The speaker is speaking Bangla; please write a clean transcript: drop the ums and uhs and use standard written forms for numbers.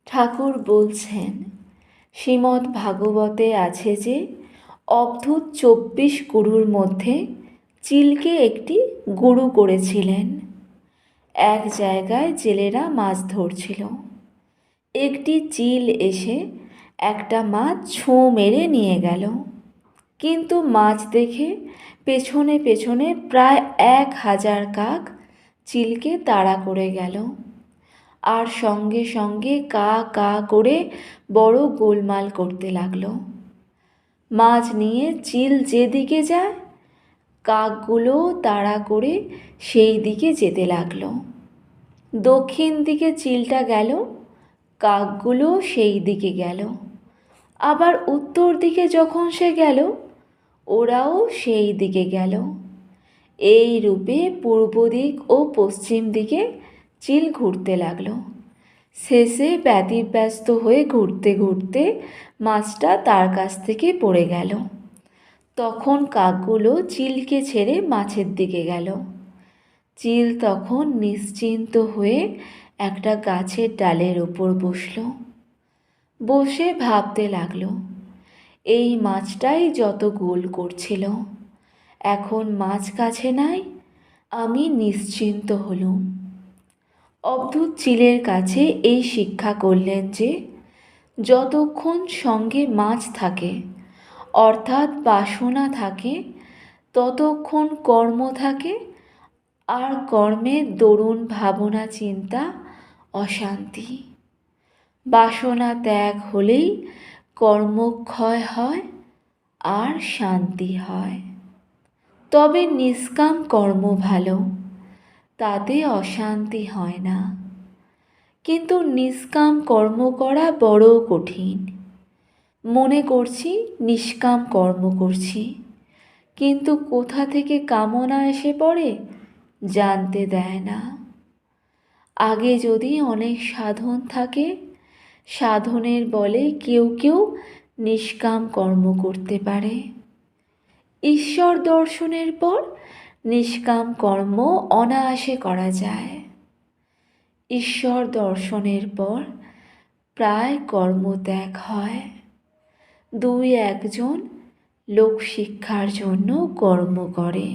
ঠাকুর বলছেন, শ্রীমদ্ ভাগবতে আছে যে অবধূত 24 গুরুর মধ্যে চিলকে একটি গুরু করেছিলেন। এক জায়গায় জেলেরা মাছ ধরছিল। একটি চিল এসে একটা মাছ ছোঁ মেরে নিয়ে গেল। কিন্তু মাছ দেখে পেছনে পেছনে প্রায় 1000 কাক চিলকে তাড়া করে গেল, আর সঙ্গে সঙ্গে কা কা করে বড় গোলমাল করতে লাগলো। মাছ নিয়ে চিল যেদিকে যায়, কাকগুলো তাড়া করে সেই দিকে যেতে লাগলো। দক্ষিণ দিকে চিলটা গেল, কাকগুলো সেই দিকে গেল। আবার উত্তর দিকে যখন সে গেল, ওরাও সেই দিকে গেল। এই রূপে পূর্ব দিক ও পশ্চিম দিকে চিল ঘুরতে লাগলো। শেষে ব্যতিব্যস্ত হয়ে ঘুরতে ঘুরতে মাছটা তার কাছ থেকে পড়ে গেল। তখন কাকগুলো চিলকে ছেড়ে মাছের দিকে গেল। চিল তখন নিশ্চিন্ত হয়ে একটা গাছের ডালের ওপর বসল। বসে ভাবতে লাগলো, এই মাছটাই যত গোল করছিল। এখন মাছ কাছে নাই, আমি নিশ্চিন্ত হলুম। অবধূত চিলের কাছে এই শিক্ষা করলেন যে যতক্ষণ সঙ্গে মাছ থাকে, অর্থাৎ বাসনা থাকে, ততক্ষণ কর্ম থাকে, আর কর্মের দরুন ভাবনা চিন্তা অশান্তি। বাসনা ত্যাগ হলেই কর্মক্ষয় হয় আর শান্তি হয়। তবে নিষ্কাম কর্ম ভালো, তাতে অশান্তি হয় না। কিন্তু নিষ্কাম কর্ম করা বড় কঠিন। মনে করছি নিষ্কাম কর্ম করছি, কিন্তু কোথা থেকে কামনা এসে পড়ে জানতে দেয় না। আগে যদি অনেক সাধন থাকে, সাধনের বলে কেউ কেউ নিষ্কাম কর্ম করতে পারে। ঈশ্বর দর্শনের পর নিষ্কাম কর্ম অনায়াসে করা যায়। ঈশ্বর দর্শনের পর প্রায় কর্মত্যাগ হয়। 2-1 জন লোক শিক্ষার জন্য কর্ম করে।